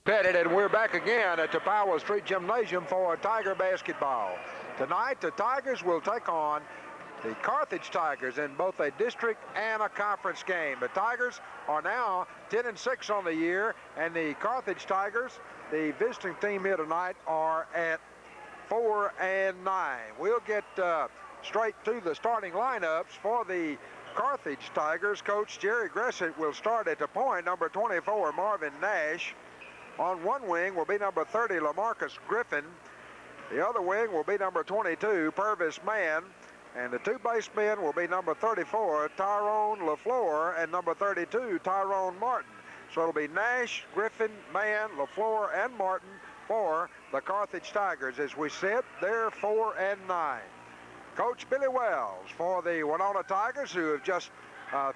Pettit, and we're back again at the Powell Street Gymnasium for Tiger basketball. Tonight, the Tigers will take on the Carthage Tigers in both a district and a conference game. The Tigers are now 10-6 on the year, and the Carthage Tigers, the visiting team here tonight, are at 4-9. We'll get straight to the starting lineups for the Carthage Tigers. Coach Jerry Gressett will start at the point. Number 24, Marvin Nash. On one wing will be number 30, LaMarcus Griffin. The other wing will be number 22, Purvis Mann. And the two basemen will be number 34, Tyrone LaFleur, and number 32, Tyrone Martin. So it'll be Nash, Griffin, Mann, LaFleur, and Martin for the Carthage Tigers. As we said, they're 4-9. Coach Billy Wells for the Winona Tigers, who have just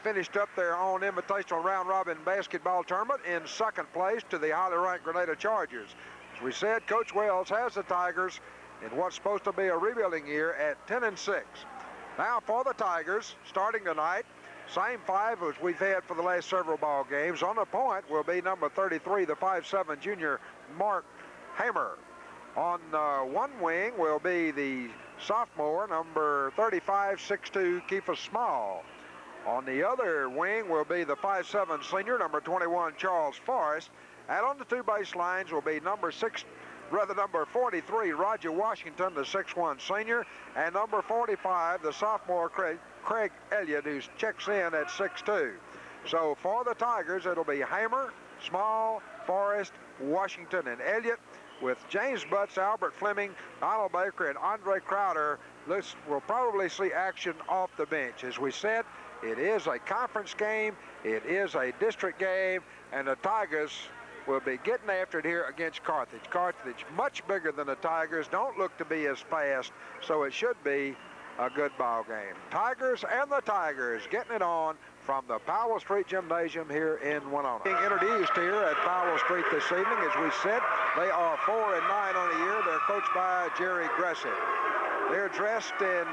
finished up their own invitational round-robin basketball tournament in second place to the highly ranked Grenada Chargers. As we said, Coach Wells has the Tigers in what's supposed to be a rebuilding year at 10-6. Now for the Tigers, starting tonight, same five as we've had for the last several ball games. On the point will be number 33, the 5'7" junior Mark Hamer. On one wing will be the sophomore, number 35, 6'2", Kiefer Small. On the other wing will be the 5'7" senior, number 21, Charles Forrest. And on the two baselines will be number 43, Roger Washington, the 6'1" senior, and number 45, the sophomore, Craig Elliott, who checks in at 6'2". So for the Tigers, it'll be Hamer, Small, Forrest, Washington, and Elliott, with James Butts, Albert Fleming, Donald Baker, and Andre Crowder. This will probably see action off the bench. As we said, it is a conference game, it is a district game, and the Tigers will be getting after it here against Carthage. Carthage, much bigger than the Tigers, don't look to be as fast, so it should be a good ball game. Tigers and the Tigers getting it on from the Powell Street Gymnasium here in Winona. Being introduced here at Powell Street this evening, as we said, they are 4-9 on the year. They're coached by Jerry Gressett. They're dressed in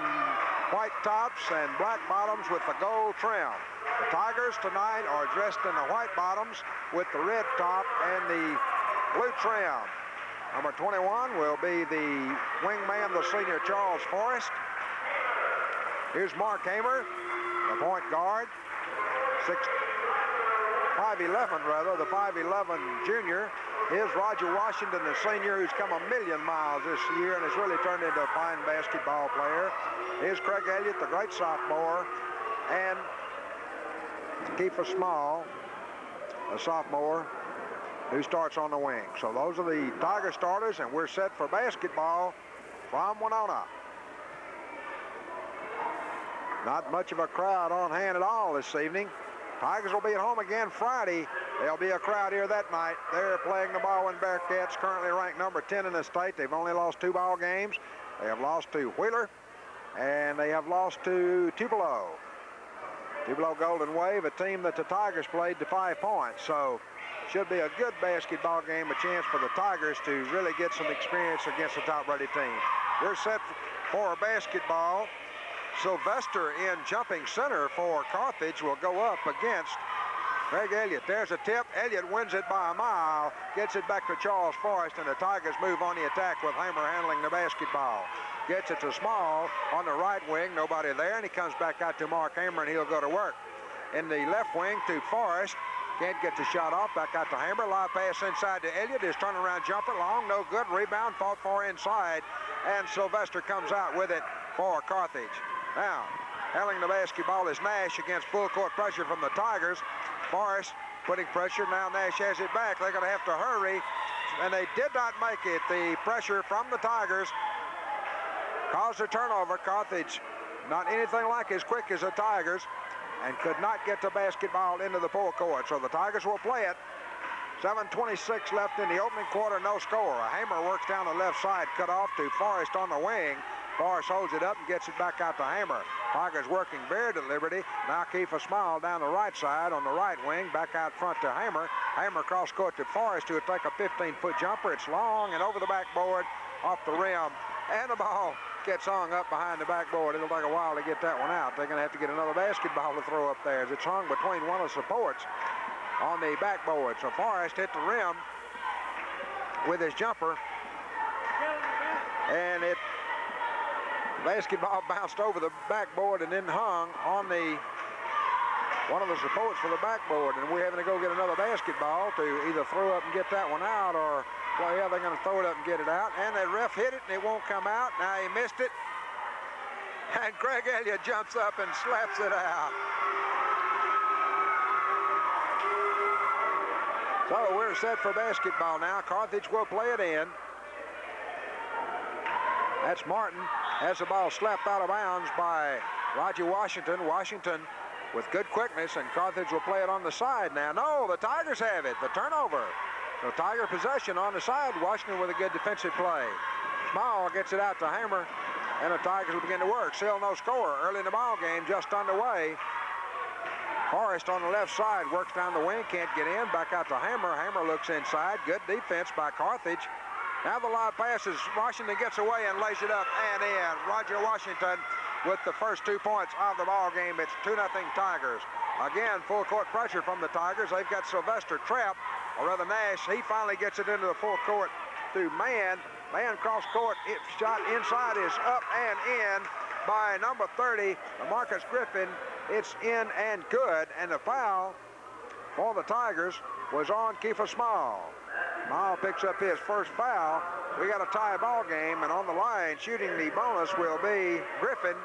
white tops and black bottoms with the gold trim. The Tigers tonight are dressed in the white bottoms with the red top and the blue trim. Number 21 will be the wingman, the senior Charles Forrest. Here's Mark Hamer, the point guard, 5'11", rather, the 5'11" junior. Here's Roger Washington, the senior, who's come a million miles this year and has really turned into a fine basketball player. Here's Craig Elliott, the great sophomore, and Kiefer Small, a sophomore, who starts on the wing. So those are the Tiger starters, and we're set for basketball from Winona. Not much of a crowd on hand at all this evening. Tigers will be at home again Friday. There'll be a crowd here that night. They're playing the Baldwin Bearcats, currently ranked number 10 in the state. They've only lost 2 ball games. They have lost to Wheeler, and they have lost to Tupelo. Tupelo Golden Wave, a team that the Tigers played to 5 points. So should be a good basketball game, a chance for the Tigers to really get some experience against a top-rated team. We're set for basketball. Sylvester in jumping center for Carthage will go up against Craig Elliott. There's a tip. Elliott wins it by a mile, gets it back to Charles Forrest, and the Tigers move on the attack with Hamer handling the basketball. Gets it to Small on the right wing, nobody there, and he comes back out to Mark Hamer, and he'll go to work. In the left wing to Forrest, can't get the shot off, back out to Hamer. Live pass inside to Elliott. His turnaround jumper, long, no good. Rebound, fought for inside, and Sylvester comes out with it for Carthage. Now, handling the basketball is Nash against full court pressure from the Tigers. Forrest putting pressure. Now Nash has it back. They're going to have to hurry, and they did not make it. The pressure from the Tigers caused a turnover. Carthage, not anything like as quick as the Tigers, and could not get the basketball into the full court. So the Tigers will play it. 7:26 left in the opening quarter, no score. Hamer works down the left side, cut off to Forrest on the wing. Forrest holds it up and gets it back out to Hamer. Tigers working very deliberately. Now Kiefer Small down the right side on the right wing, back out front to Hamer. Hamer cross court to Forrest, who would take a 15-foot jumper. It's long and over the backboard, off the rim, and the ball gets hung up behind the backboard. It'll take a while to get that one out. They're going to have to get another basketball to throw up there as it's hung between one of the supports on the backboard. So Forrest hit the rim with his jumper. And the basketball bounced over the backboard and then hung on one of the supports for the backboard. And we're having to go get another basketball to either throw up and get that one out, or, well, yeah, they're going to throw it up and get it out. And the ref hit it and it won't come out. Now he missed it. And Craig Elliott jumps up and slaps it out. So we're set for basketball now. Carthage will play it in. That's Martin. Has the ball slapped out of bounds by Roger Washington. Washington with good quickness, and Carthage will play it on the side now. No, the Tigers have it. The turnover. So Tiger possession on the side. Washington with a good defensive play. Small gets it out to Hammer, and the Tigers will begin to work. Still no score early in the ball game, just underway. Forrest on the left side works down the wing, can't get in. Back out to Hammer. Hammer looks inside. Good defense by Carthage. Now the live passes. Washington gets away and lays it up and in. Roger Washington with the first 2 points of the ball game. It's 2-0 Tigers. Again, full court pressure from the Tigers. They've got Sylvester trapped, or rather Nash. He finally gets it into the full court to Mann. Mann cross court. Shot inside is up and in by number 30, Marcus Griffin. It's in and good, and the foul for the Tigers was on Kiefer Small. Small picks up his first foul. We got a tie ball game, and on the line shooting the bonus will be Griffin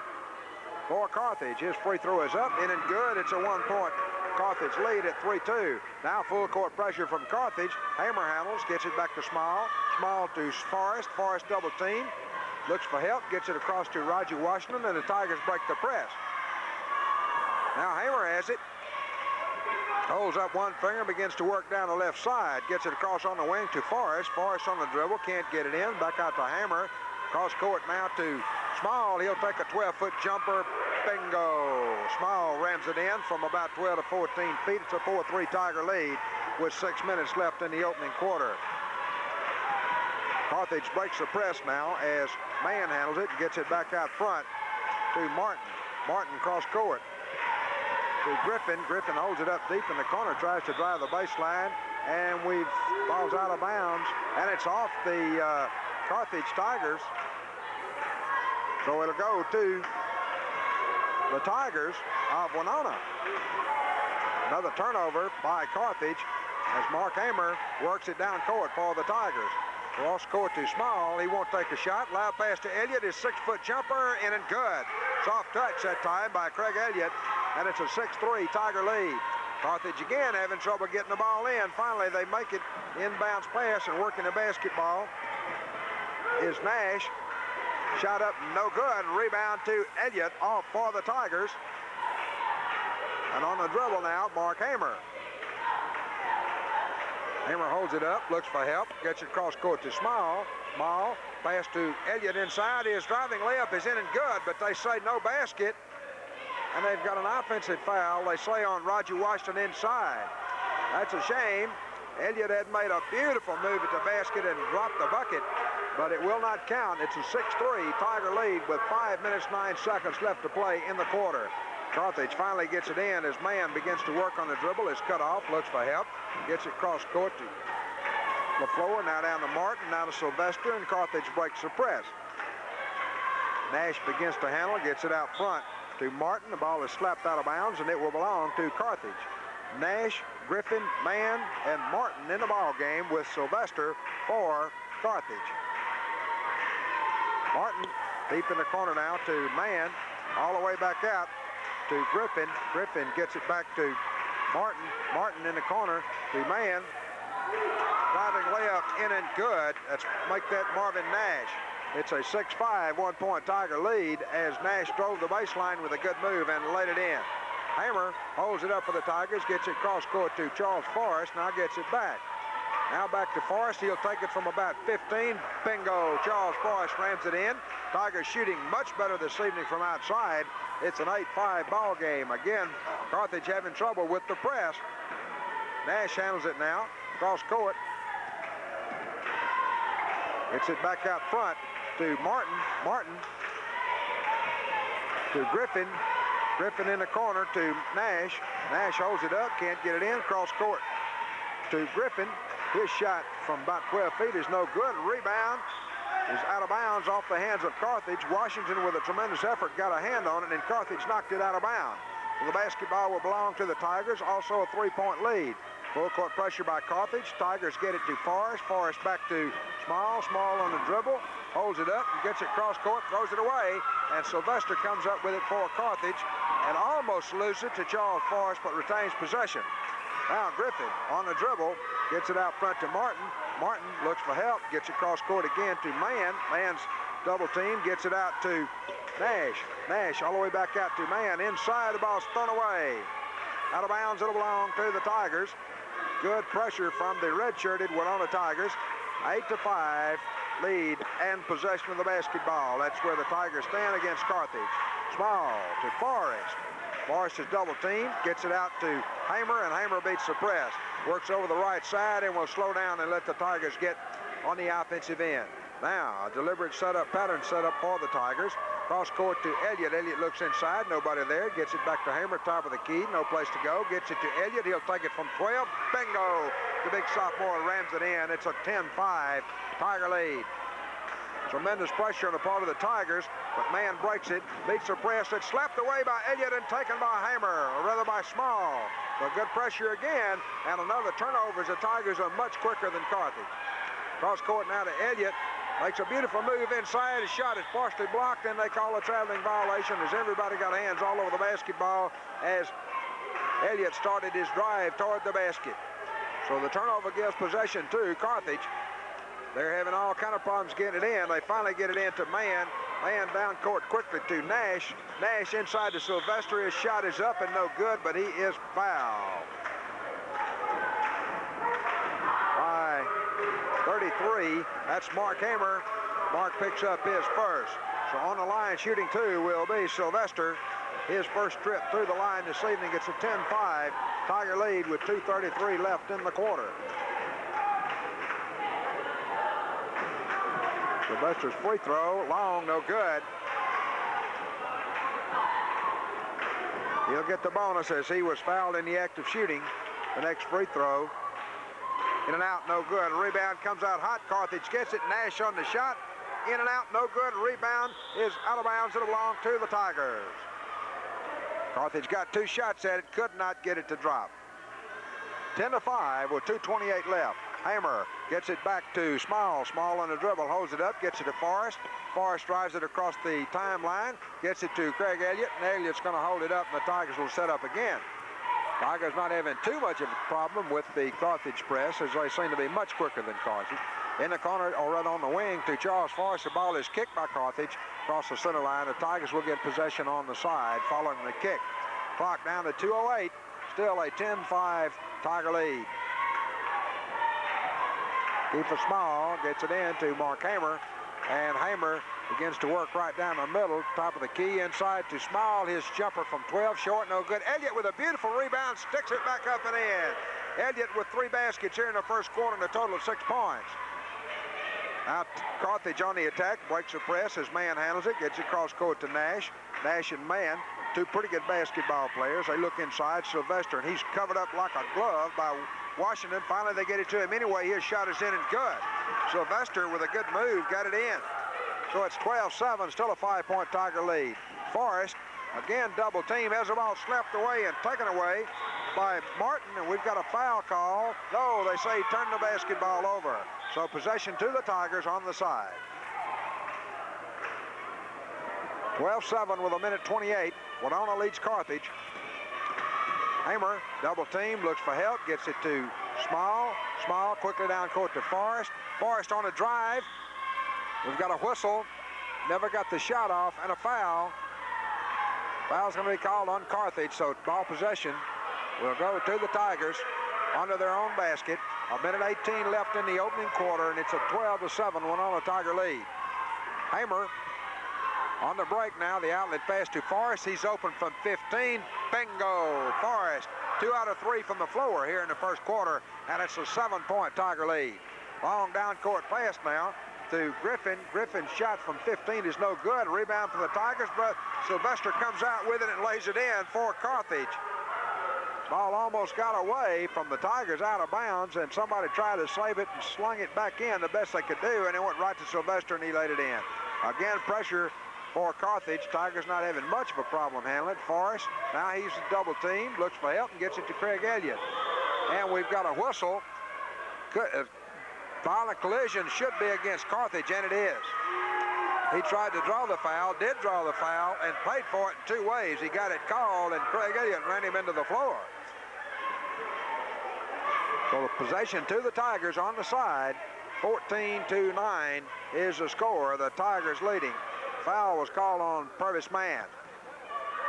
for Carthage. His free throw is up, in and good. It's a 1-point Carthage lead at 3-2. Now full court pressure from Carthage. Hammer handles, gets it back to Small. Small to Forrest. Forrest double team. Looks for help, gets it across to Roger Washington, and the Tigers break the press. Now Hammer has it. Holds up one finger, begins to work down the left side. Gets it across on the wing to Forrest. Forrest on the dribble, can't get it in. Back out to Hammer. Cross court now to Small. He'll take a 12-foot jumper. Bingo. Small rams it in from about 12 to 14 feet. It's a 4-3 Tiger lead with 6 minutes left in the opening quarter. Carthage breaks the press now as Mann handles it and gets it back out front to Martin. Martin cross court to Griffin. Griffin holds it up deep in the corner, tries to drive the baseline, and ball's out of bounds, and it's off the Carthage Tigers. So it'll go to the Tigers of Winona. Another turnover by Carthage as Mark Hammer works it down court for the Tigers. Cross court to Small. He won't take a shot. Loud pass to Elliott. His 6-foot jumper in and good. Soft touch that time by Craig Elliott. And it's a 6-3 Tiger lead. Carthage again having trouble getting the ball in. Finally, they make it inbounds pass and working the basketball is Nash. Shot up, no good. Rebound to Elliott, off for the Tigers. And on the dribble now, Mark Hammer. Hammer holds it up, looks for help, gets it across court to Small. Small, pass to Elliott inside. His driving layup is in and good, but they say no basket. And they've got an offensive foul, they say, on Roger Washington inside. That's a shame. Elliott had made a beautiful move at the basket and dropped the bucket, but it will not count. It's a 6-3 Tiger lead with 5 minutes, 9 seconds left to play in the quarter. Carthage finally gets it in as Mann begins to work on the dribble. Is cut off, looks for help, gets it cross court to LaFleur, now down to Martin, now to Sylvester, and Carthage breaks the press. Nash begins to handle, gets it out front to Martin. The ball is slapped out of bounds, and it will belong to Carthage. Nash, Griffin, Mann, and Martin in the ball game with Sylvester for Carthage. Martin deep in the corner now to Mann, all the way back out to Griffin. Griffin gets it back to Martin. Martin in the corner to Mann. Driving layup in and good. Let's make that Marvin Nash. It's a 6-5 1-point Tiger lead as Nash drove the baseline with a good move and laid it in. Hammer holds it up for the Tigers, gets it cross court to Charles Forrest, now gets it back. Now back to Forrest. He'll take it from about 15. Bingo. Charles Forrest rams it in. Tigers shooting much better this evening from outside. It's an 8-5 ball game. Again, Carthage having trouble with the press. Nash handles it now. Cross court. Gets it back out front to Martin. Martin to Griffin. Griffin in the corner to Nash. Nash holds it up. Can't get it in. Cross court to Griffin. His shot from about 12 feet is no good. Rebound is out of bounds off the hands of Carthage. Washington, with a tremendous effort, got a hand on it, and Carthage knocked it out of bounds. So the basketball will belong to the Tigers, also a 3-point lead. Full court pressure by Carthage. Tigers get it to Forrest. Forrest back to Small. Small on the dribble. Holds it up and gets it cross court, throws it away, and Sylvester comes up with it for Carthage and almost loses it to Charles Forrest, but retains possession. Now Griffin on the dribble, gets it out front to Martin. Martin looks for help, gets it cross court again to Mann. Mann's double team, gets it out to Nash. Nash all the way back out to Mann. Inside, the ball's thrown away. Out of bounds, it'll belong to the Tigers. Good pressure from the red-shirted Winona Tigers. 8-5 lead and possession of the basketball. That's where the Tigers stand against Carthage. Small to Forrest. Forrest is double teamed, gets it out to Hamer, and Hamer beats the press. Works over the right side and will slow down and let the Tigers get on the offensive end. Now, a deliberate setup pattern set up for the Tigers. Cross court to Elliott. Elliott looks inside, nobody there. Gets it back to Hamer, top of the key, no place to go. Gets it to Elliott, he'll take it from 12. Bingo! The big sophomore rams it in. It's a 10-5 Tiger lead. Tremendous pressure on the part of the Tigers, but Mann breaks it, beats the press. It's slapped away by Elliott and taken by Hamer, or rather by Small. So good pressure again, and another turnover as the Tigers are much quicker than Carthage. Cross court now to Elliott. Makes a beautiful move inside. His shot is partially blocked, and they call a traveling violation as everybody got hands all over the basketball as Elliott started his drive toward the basket. So the turnover gives possession to Carthage. They're having all kind of problems getting it in. They finally get it into Mann. Mann down court quickly to Nash. Nash inside to Sylvester. His shot is up and no good, but he is fouled. By 33, that's Mark Hamer. Mark picks up his first. So on the line shooting two will be Sylvester. His first trip through the line this evening. It's a 10-5 Tiger lead with 2:33 left in the quarter. Sylvester's free throw, long, no good. He'll get the bonus as he was fouled in the act of shooting. The next free throw, in and out, no good. Rebound comes out hot. Carthage gets it. Nash on the shot. In and out, no good. Rebound is out of bounds. It'll belong to the Tigers. Carthage got two shots at it, could not get it to drop. 10-5 with 2:28 left. Hamer gets it back to Small. Small on the dribble, holds it up, gets it to Forrest. Forrest drives it across the timeline, gets it to Craig Elliott, and Elliott's going to hold it up, and the Tigers will set up again. Tigers not having too much of a problem with the Carthage press, as they seem to be much quicker than Carthage. In the corner, or right on the wing, to Charles Forrest. The ball is kicked by Carthage across the center line. The Tigers will get possession on the side following the kick. Clock down to 2:08. Still a 10-5 Tiger lead. Keeper Small gets it in to Mark Hamer, and Hamer begins to work right down the middle, top of the key, inside to Small. His jumper from 12, short, no good. Elliott with a beautiful rebound, sticks it back up and in. Elliott with 3 baskets here in the first quarter and a total of 6 points. Now Carthage on the attack, breaks the press as Mann handles it, gets it cross court to Nash. Nash and Mann, two pretty good basketball players. They look inside Sylvester, and he's covered up like a glove by Washington. Finally, they get it to him anyway. His shot is in and good. Sylvester with a good move got it in. So it's 12-7, still a 5-point Tiger lead. Forrest, again double team, has the ball slapped away and taken away by Martin, and we've got a foul call. No, they say turn the basketball over. So possession to the Tigers on the side. 12-7 with 1:28. Winona leads Carthage. Hamer, double team, looks for help, gets it to Small. Small quickly down court to Forrest. Forrest on a drive. We've got a whistle. Never got the shot off, and a foul. Foul's going to be called on Carthage, so ball possession will go to the Tigers under their own basket. 1:18 left in the opening quarter, and it's a 12-7 Winona Tiger lead. Hamer on the break now, the outlet pass to Forrest. He's open from 15. Bingo! Forrest, 2 out of 3 from the floor here in the first quarter, and it's a 7-point Tiger lead. Long down court pass now to Griffin. Griffin's shot from 15 is no good. Rebound for the Tigers, but Sylvester comes out with it and lays it in for Carthage. Ball almost got away from the Tigers out of bounds, and somebody tried to save it and slung it back in the best they could do, and it went right to Sylvester, and he laid it in. Again, pressure for Carthage. Tigers not having much of a problem handling it. Forrest, now he's double teamed, looks for help and gets it to Craig Elliott. And we've got a whistle. Violent collision should be against Carthage, and it is. He tried to draw the foul, did draw the foul, and paid for it in two ways. He got it called, and Craig Elliott ran him into the floor. So the possession to the Tigers on the side, 14-9 is the score. The Tigers leading. Foul was called on Purvis Mann.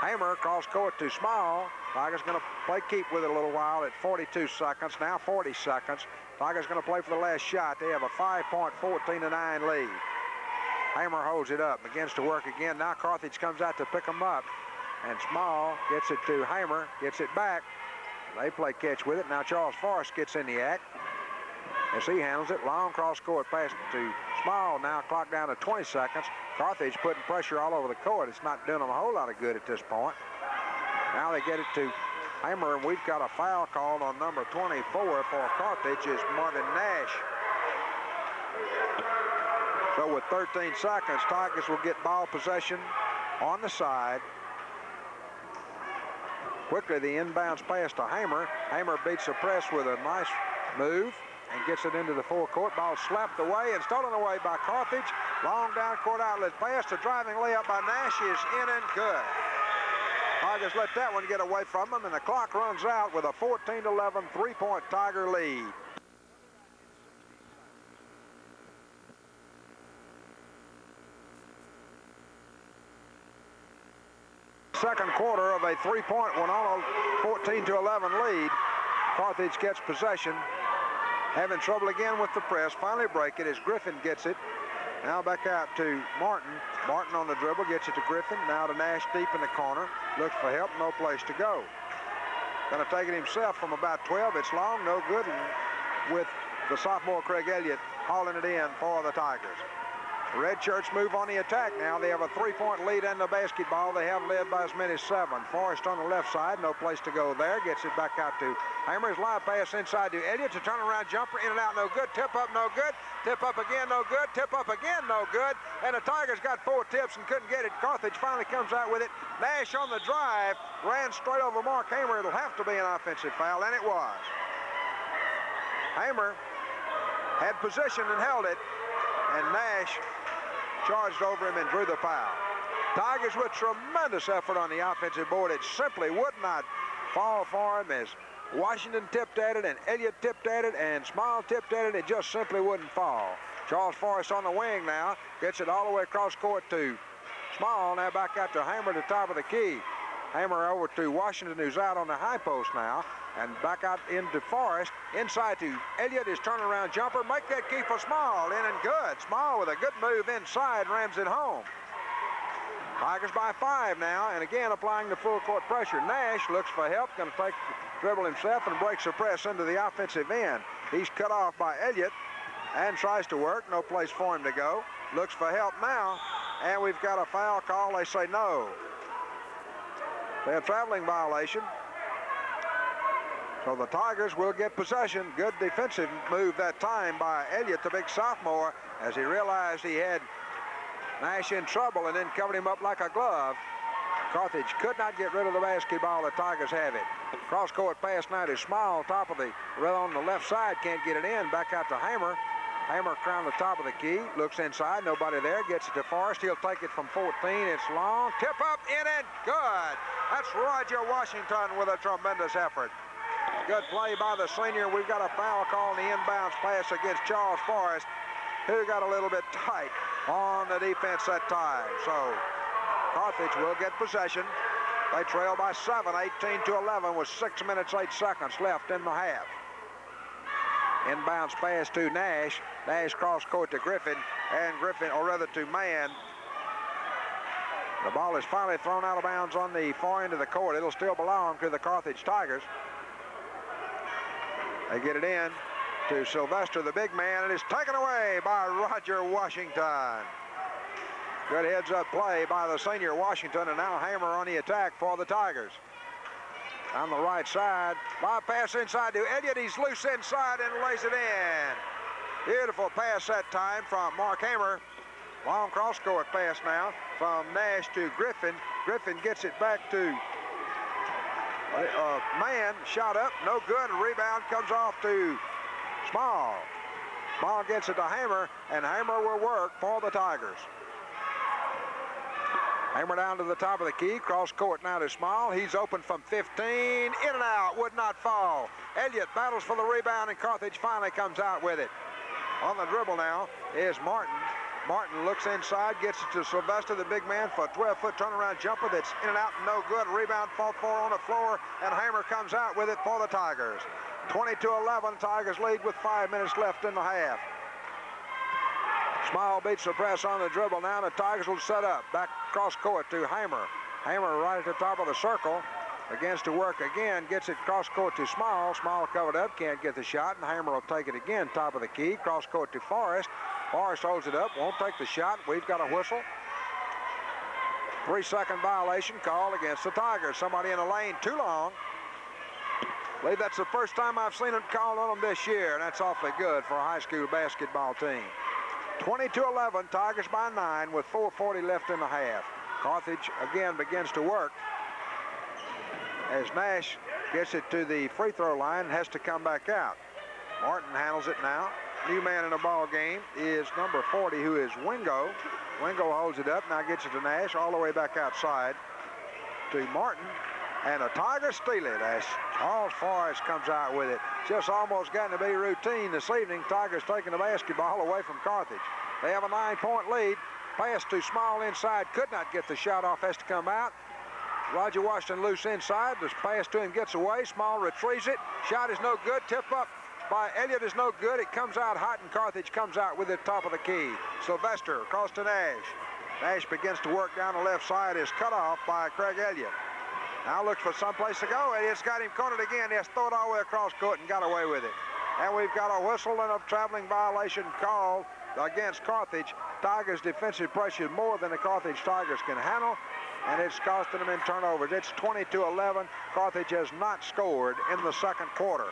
Hamer cross court to Small. Tigers going to play keep with it a little while at 42 seconds, now 40 seconds. Tigers going to play for the last shot. They have a 5-point 14-9 lead. Hamer holds it up, begins to work again. Now Carthage comes out to pick them up, and Small gets it to Hamer, gets it back. They play catch with it. Now Charles Forrest gets in the act as he handles it. Long cross court pass to Small. Now clock down to 20 seconds. Carthage putting pressure all over the court. It's not doing them a whole lot of good at this point. Now they get it to Hamer, and we've got a foul called on number 24 for Carthage is Marvin Nash. So with 13 seconds, Tigers will get ball possession on the side. Quickly, the inbounds pass to Hamer. Hamer beats the press with a nice move and gets it into the forecourt. Ball slapped away and stolen away by Carthage. Long down court outlet pass. The driving layup by Nash is in and good. Tigers let that one get away from them, and the clock runs out with a 14-11 three-point Tiger lead. Second quarter of a three-point Winona 14-11 lead. Carthage gets possession. Having trouble again with the press. Finally break it as Griffin gets it. Now back out to Martin. Martin on the dribble gets it to Griffin. Now to Nash deep in the corner. Looks for help, no place to go. Going to take it himself from about 12. It's long, no good. And with the sophomore Craig Elliott hauling it in for the Tigers. Red Shirts move on the attack now. They have a three-point lead in the basketball. They have led by as many as 7. Forrest on the left side, no place to go there. Gets it back out to Hamer's live pass inside to Elliott. To turn around jumper, in and out, no good. Tip up, no good. Tip up again, no good. Tip up again, no good. And the Tigers got 4 tips and couldn't get it. Carthage finally comes out with it. Nash on the drive, ran straight over Mark Hamer. It'll have to be an offensive foul, and it was. Hamer had position and held it, and Nash charged over him and drew the foul. Tigers with tremendous effort on the offensive board. It simply would not fall for him as Washington tipped at it and Elliott tipped at it and Small tipped at it. It just simply wouldn't fall. Charles Forrest on the wing now. Gets it all the way across court to Small. Now back out to Hamer at the top of the key. Hamer over to Washington, who's out on the high post now. And back out into Forrest. Inside to Elliott, his turnaround jumper. Make that key for Small. In and good. Small with a good move inside, rams it home. Tigers by 5 now, and again applying the full court pressure. Nash looks for help. Going to take the dribble himself and breaks the press into the offensive end. He's cut off by Elliott and tries to work. No place for him to go. Looks for help now, and we've got a foul call. They say no. They're a traveling violation. So the Tigers will get possession. Good defensive move that time by Elliott, the big sophomore, as he realized he had Nash in trouble and then covered him up like a glove. Carthage could not get rid of the basketball. The Tigers have it. Cross-court pass now to Small, top of the rail on the left side. Can't get it in. Back out to Hamer. Hamer crown the top of the key. Looks inside. Nobody there. Gets it to Forrest. He'll take it from 14. It's long. Tip up, in and good. That's Roger Washington with a tremendous effort. Good play by the senior. We've got a foul call on the inbounds pass against Charles Forrest, who got a little bit tight on the defense that time. So Carthage will get possession. They trail by 7, 18-11 with 6 minutes, 8 seconds left in the half. Inbounds pass to Nash. Nash cross court to Griffin, and Griffin, or rather to Mann. The ball is finally thrown out of bounds on the far end of the court. It'll still belong to the Carthage Tigers. They get it in to Sylvester, the big man, and it's taken away by Roger Washington. Good heads-up play by the senior Washington, and now Hamer on the attack for the Tigers. on the right side. Bypass inside to Elliott. He's loose inside and lays it in. Beautiful pass that time from Mark Hamer. Long cross-court pass now from Nash to Griffin. Griffin gets it back to Mann. Shot up, no good. Rebound comes off to Small. Small gets it to Hamer, and Hamer will work for the Tigers. Hamer down to the top of the key. Cross court now to Small. He's open from 15. In and out. Would not fall. Elliott battles for the rebound, and Carthage finally comes out with it. On the dribble now is Martin. Martin looks inside, gets it to Sylvester, the big man, for a 12-foot turnaround jumper that's in and out, no good. Rebound fought for on the floor, and Hamer comes out with it for the Tigers. 22-11, Tigers lead with 5 minutes left in the half. Small beats the press on the dribble now. The Tigers will set up. Back cross court to Hamer. Hamer right at the top of the circle. Begins to work again. Gets it cross court to Small. Small covered up. Can't get the shot. And Hamer will take it again. Top of the key. Cross court to Forrest. Forrest holds it up. Won't take the shot. We've got a whistle. 3-second violation called against the Tigers. Somebody in the lane too long. I believe that's the first time I've seen it called on them this year. And that's awfully good for a high school basketball team. 22-11, Tigers by 9 with 4:40 left in the half. Carthage again begins to work as Nash gets it to the free throw line and has to come back out. Martin handles it now. New man in the ball game is number 40, who is Wingo. Wingo holds it up, now gets it to Nash, all the way back outside to Martin. And the Tigers steal it as Charles Forrest comes out with it. Just almost gotten to be routine this evening. Tigers taking the basketball away from Carthage. They have a 9-point lead. Pass to Small inside. Could not get the shot off. Has to come out. Roger Washington loose inside. This pass to him gets away. Small retrieves it. Shot is no good. Tip up by Elliott is no good. It comes out hot, and Carthage comes out with it top of the key. Sylvester across to Nash. Nash begins to work down the left side. Is cut off by Craig Elliott. Now looks for someplace to go. Elliott's got him cornered again. He has to throw it all the way across court and got away with it. And we've got a whistle and a traveling violation called against Carthage. Tigers' defensive pressure is more than the Carthage Tigers can handle, and it's costing them in turnovers. It's 22-11. Carthage has not scored in the second quarter.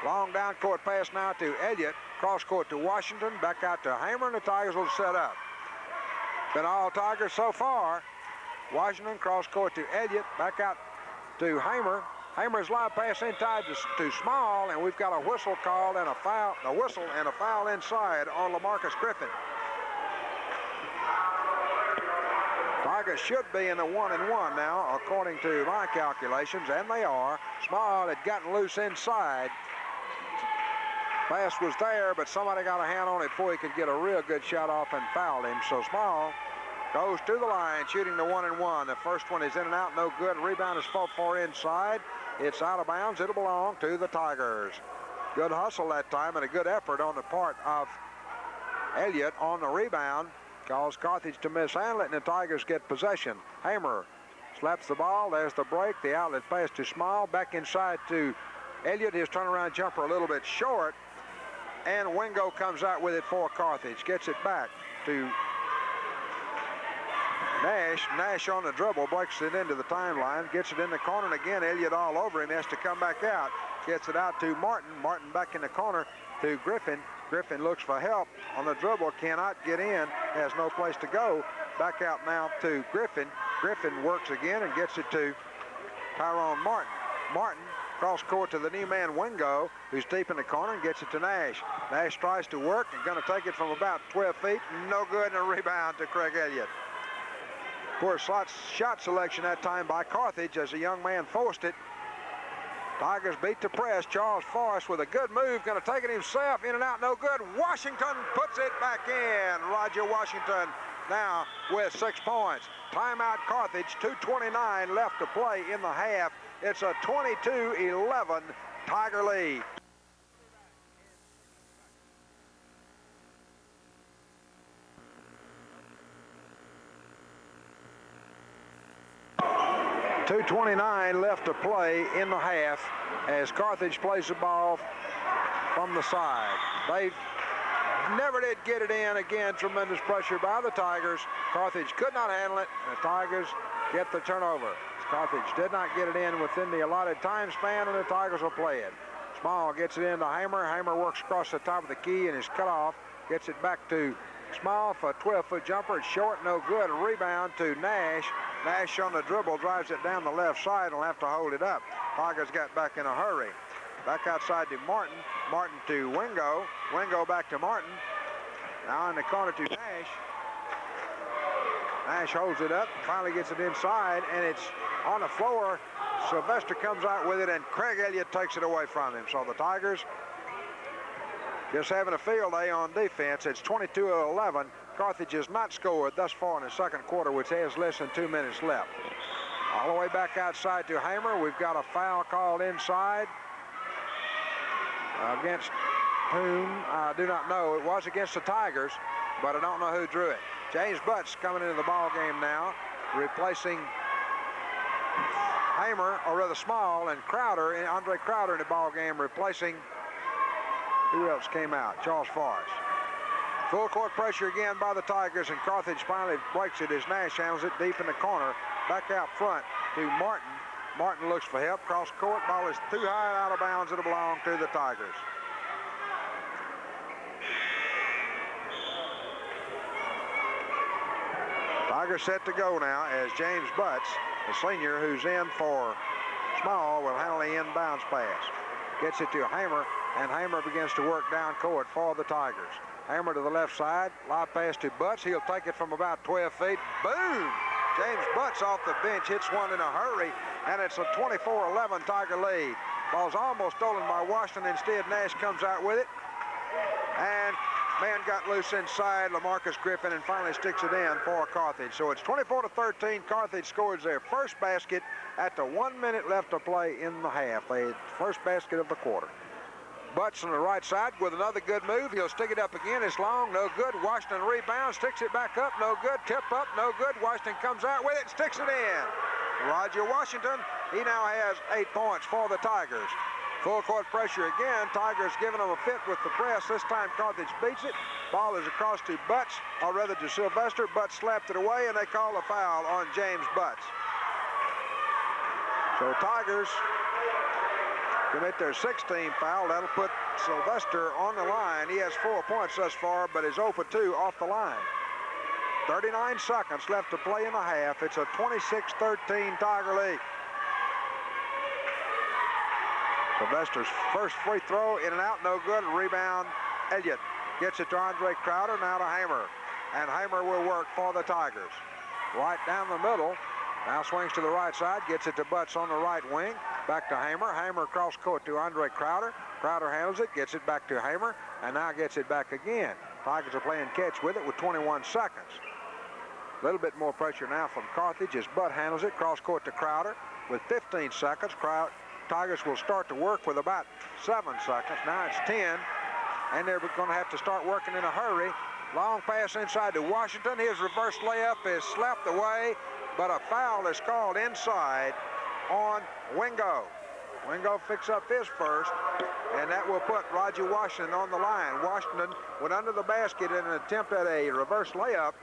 Long down court pass now to Elliott. Cross court to Washington. Back out to Hamer, and the Tigers will set up. Been all Tigers so far. Washington cross court to Elliott. Back out to Hamer. Hamer's live pass inside to Small, and we've got a whistle called and a foul, a foul inside on LaMarcus Griffin. Tigers should be in the 1-1 now, according to my calculations, and they are. Small had gotten loose inside. Pass was there, but somebody got a hand on it before he could get a real good shot off and fouled him. So Small goes to the line, shooting the 1-1. The first one is in and out, no good. Rebound is fought for inside. It's out of bounds. It'll belong to the Tigers. Good hustle that time and a good effort on the part of Elliott on the rebound. Caused Carthage to mishandle it, and the Tigers get possession. Hamer slaps the ball. There's the break. The outlet pass to Small. Back inside to Elliott. His turnaround jumper a little bit short. And Wingo comes out with it for Carthage. Gets it back to Nash. Nash on the dribble, breaks it into the timeline, gets it in the corner, and again Elliott all over him, has to come back out. Gets it out to Martin. Martin back in the corner to Griffin. Griffin looks for help on the dribble, cannot get in, has no place to go. Back out now to Griffin. Griffin works again and gets it to Tyrone Martin. Martin cross court to the new man Wingo, who's deep in the corner, and gets it to Nash. Nash tries to work and going to take it from about 12 feet. No good, and a rebound to Craig Elliott. Poor shot selection that time by Carthage as the young man forced it. Tigers beat the press. Charles Forrest with a good move, going to take it himself. In and out, no good. Washington puts it back in. Roger Washington now with 6 points. Timeout Carthage, 2:29 left to play in the half. It's a 22-11 Tiger lead. .229 left to play in the half as Carthage plays the ball from the side. They never did get it in. Again, tremendous pressure by the Tigers. Carthage could not handle it, and the Tigers get the turnover. Carthage did not get it in within the allotted time span, and the Tigers will play it. Small gets it into Hamer. Hamer works across the top of the key and is cut off. Gets it back to Small for a 12-foot jumper. It's short, no good. A rebound to Nash. Nash on the dribble drives it down the left side and will have to hold it up. Tigers got back in a hurry. Back outside to Martin. Martin to Wingo. Wingo back to Martin. Now in the corner to Nash. Nash holds it up, finally gets it inside, and it's on the floor. Sylvester comes out with it, and Craig Elliott takes it away from him. So the Tigers just having a field day on defense. It's 22-11. Carthage has not scored thus far in the second quarter, which has less than 2 minutes left. All the way back outside to Hamer. We've got a foul called inside. Against whom? I do not know. It was against the Tigers, but I don't know who drew it. James Butts coming into the ball game now, replacing Hamer, or rather Small, and Crowder, Andre Crowder in the ball game, replacing, who else came out? Charles Forrest. Full court pressure again by the Tigers, and Carthage finally breaks it as Nash handles it deep in the corner. Back out front to Martin. Martin looks for help. Cross court, ball is too high and out of bounds. It'll belong to the Tigers. Tigers set to go now as James Butts, the senior who's in for Small, will handle the inbounds pass. Gets it to Hamer, and Hamer begins to work down court for the Tigers. Hamer to the left side, live pass to Butts. He'll take it from about 12 feet. Boom! James Butts off the bench hits one in a hurry, and it's a 24-11 Tiger lead. Ball's almost stolen by Washington. Instead, Nash comes out with it, and man got loose inside, LaMarcus Griffin, and finally sticks it in for Carthage. So it's 24-13. Carthage scores their first basket at the 1 minute left to play in the half. The first basket of the quarter. Butts on the right side with another good move. He'll stick it up again. It's long, no good. Washington rebounds, sticks it back up, no good. Tip up, no good. Washington comes out with it, sticks it in. Roger Washington, he now has 8 points for the Tigers. Full court pressure again. Tigers giving them a fit with the press. This time Carthage beats it. Ball is across to Butts, or rather to Sylvester. Butts slapped it away, and they call a foul on James Butts. So Tigers commit their 16th foul. That'll put Sylvester on the line. He has 4 points thus far, but is 0 for 2 off the line. 39 seconds left to play in the half. It's a 26-13 Tiger lead. Sylvester's first free throw, in and out, no good. Rebound, Elliott gets it to Andre Crowder, now to Hamer. And Hamer will work for the Tigers. Right down the middle. Now swings to the right side, gets it to Butts on the right wing. Back to Hamer. Hamer cross court to Andre Crowder. Crowder handles it, gets it back to Hamer, and now gets it back again. Tigers are playing catch with it with 21 seconds. A little bit more pressure now from Carthage as Butt handles it. Cross court to Crowder with 15 seconds. Tigers will start to work with about 7 seconds. Now it's 10, and they're going to have to start working in a hurry. Long pass inside to Washington. His reverse layup is slapped away, but a foul is called inside on Wingo. Wingo picks up his first, and that will put Roger Washington on the line. Washington went under the basket in an attempt at a reverse layup,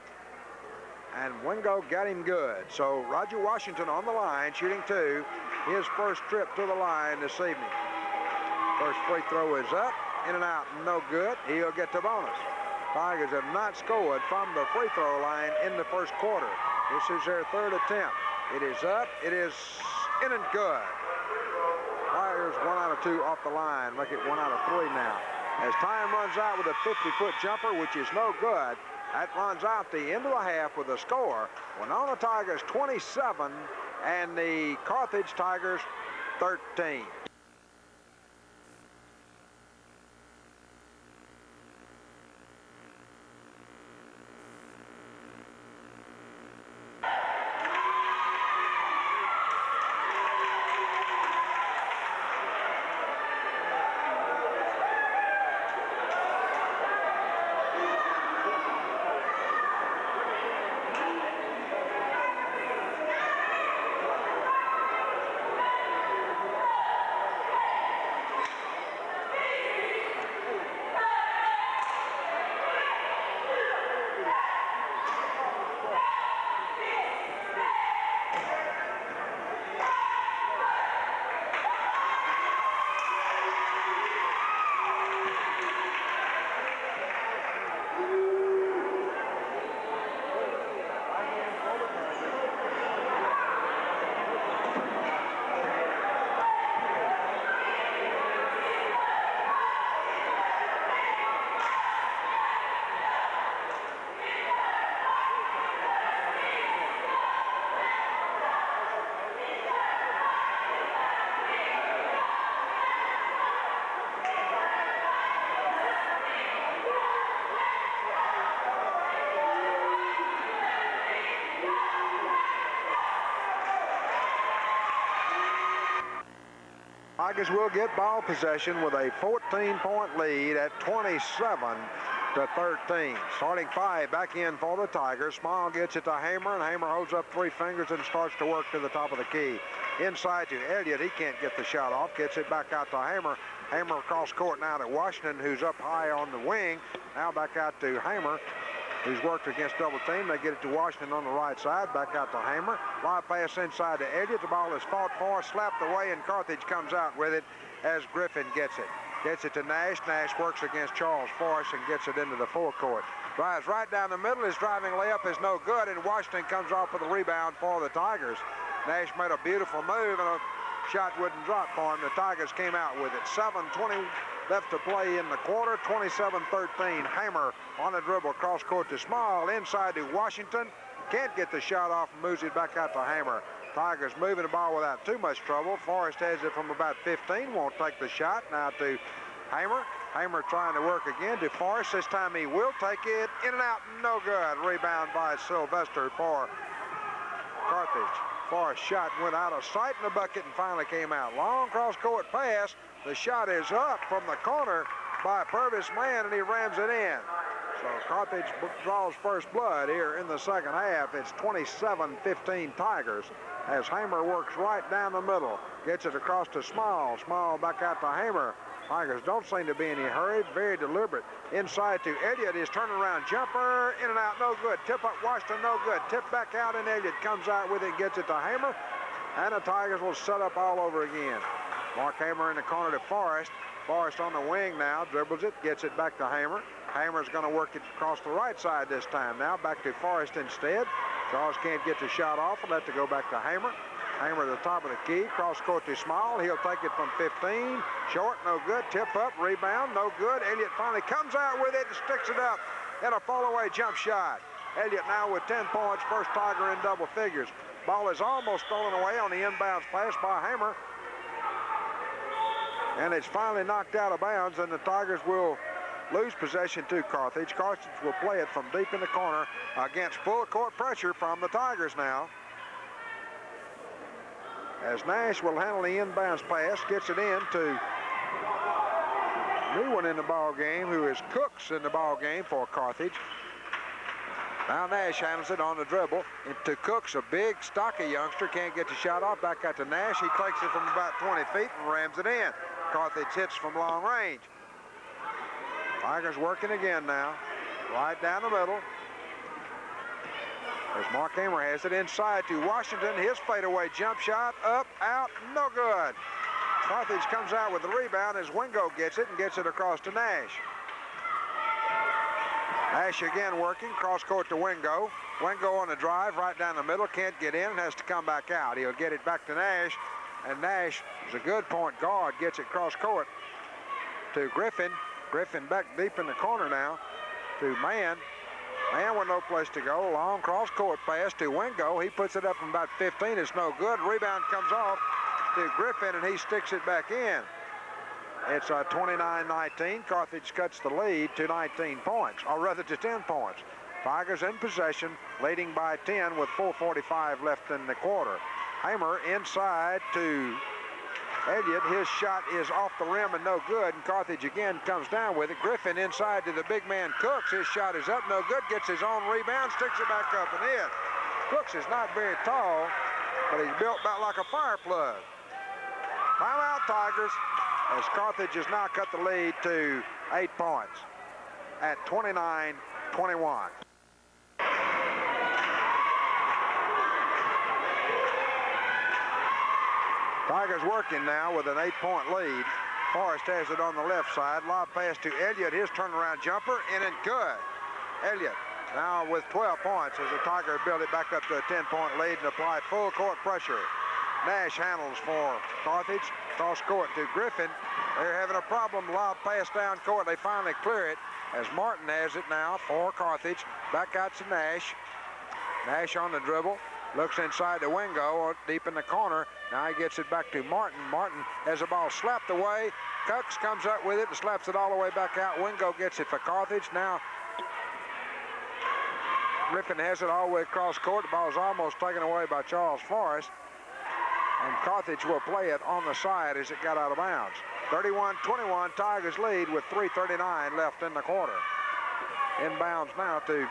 and Wingo got him good. So Roger Washington on the line, shooting 2. His first trip to the line this evening. First free throw is up, in and out, no good. He'll get the bonus. Tigers have not scored from the free throw line in the first quarter. This is their 3rd attempt. It is up, it is in and good. Tigers 1 out of 2 off the line, make it 1 out of 3 now. As time runs out with a 50-foot jumper, which is no good, that runs out the end of the half with a score. Winona Tigers 27 and the Carthage Tigers 13. Tigers will get ball possession with a 14-point lead at 27-13. Starting 5 back in for the Tigers. Small gets it to Hamer, and Hamer holds up 3 fingers and starts to work to the top of the key. Inside to Elliott. He can't get the shot off. Gets it back out to Hamer. Hamer across court now to Washington, who's up high on the wing. Now back out to Hamer, who's worked against double team. They get it to Washington on the right side. Back out to Hamer. Lob pass inside to Elliott. The ball is fought for, slapped away, and Carthage comes out with it as Griffin gets it. Gets it to Nash. Nash works against Charles Forrest and gets it into the forecourt. Drives right down the middle. His driving layup is no good, and Washington comes off with a rebound for the Tigers. Nash made a beautiful move, and a shot wouldn't drop for him. The Tigers came out with it. 7:20 left to play in the quarter. 27-13. Hamer on the dribble. Cross court to Small. Inside to Washington. Can't get the shot off and moves it back out to Hamer. Tigers moving the ball without too much trouble. Forrest has it from about 15. Won't take the shot. Now to Hamer. Hamer trying to work again to Forrest. This time he will take it. In and out. No good. Rebound by Sylvester for Carthage. Forrest's shot went out of sight in the bucket and finally came out. Long cross-court pass. The shot is up from the corner by Purvis Mann, and he rams it in. So Carthage draws first blood here in the second half. It's 27-15 Tigers as Hamer works right down the middle. Gets it across to Small. Small back out to Hamer. Tigers don't seem to be in any hurry. Very deliberate. Inside to Elliott. His turnaround jumper. In and out. No good. Tip up Washington. No good. Tip back out, and Elliott comes out with it. Gets it to Hamer. And the Tigers will set up all over again. Mark Hamer in the corner to Forrest. Forrest on the wing now. Dribbles it. Gets it back to Hamer. Hamer's going to work it across the right side this time. Now back to Forrest instead. Charles can't get the shot off. We'll have to go back to Hamer. Hamer at the top of the key. Cross court to Small. He'll take it from 15. Short, no good. Tip up, rebound, no good. Elliott finally comes out with it and sticks it up in a fall-away jump shot. Elliott now with 10 points. First Tiger in double figures. Ball is almost stolen away on the inbounds pass by Hamer. And it's finally knocked out of bounds, and the Tigers will lose possession to Carthage. Carthage will play it from deep in the corner against full court pressure from the Tigers now. As Nash will handle the inbounds pass, gets it in to new one in the ball game, who is Cooks in the ball game for Carthage. Now Nash handles it on the dribble into Cooks, a big, stocky youngster. Can't get the shot off. Back out to Nash. He takes it from about 20 feet and rams it in. Carthage hits from long range. Tigers working again now. Right down the middle. As Mark Hamer has it inside to Washington. His fadeaway jump shot. Up, out, no good. Carthage comes out with the rebound as Wingo gets it and gets it across to Nash. Nash again working. Cross court to Wingo. Wingo on the drive right down the middle. Can't get in and has to come back out. He'll get it back to Nash. And Nash is a good point guard. Gets it cross court to Griffin. Griffin back deep in the corner now to Mann. Mann with no place to go. Long cross court pass to Wingo. He puts it up from about 15. It's no good. Rebound comes off to Griffin, and he sticks it back in. It's 29-19. Carthage cuts the lead to 19 points, or rather to 10 points. Tigers in possession, leading by 10 with 4:45 left in the quarter. Hamer inside to Elliott. His shot is off the rim and no good, and Carthage again comes down with it. Griffin inside to the big man Cooks. His shot is up, no good. Gets his own rebound, sticks it back up and in. Cooks is not very tall, but he's built about like a fire plug. Timeout Tigers, as Carthage has now cut the lead to 8 points at 29-21. Tigers working now with an 8-point lead. Forrest has it on the left side. Lob pass to Elliott. His turnaround jumper in and good. Elliott now with 12 points as the Tigers build it back up to a 10-point lead and apply full court pressure. Nash handles for Carthage. Cross court to Griffin. They're having a problem. Lob pass down court. They finally clear it as Martin has it now for Carthage. Back out to Nash. Nash on the dribble. Looks inside to Wingo, deep in the corner. Now he gets it back to Martin. Martin has the ball slapped away. Cooks comes up with it and slaps it all the way back out. Wingo gets it for Carthage. Now Griffin has it all the way across court. The ball is almost taken away by Charles Forrest. And Carthage will play it on the side as it got out of bounds. 31-21, Tigers lead with 3:39 left in the quarter. Inbounds now to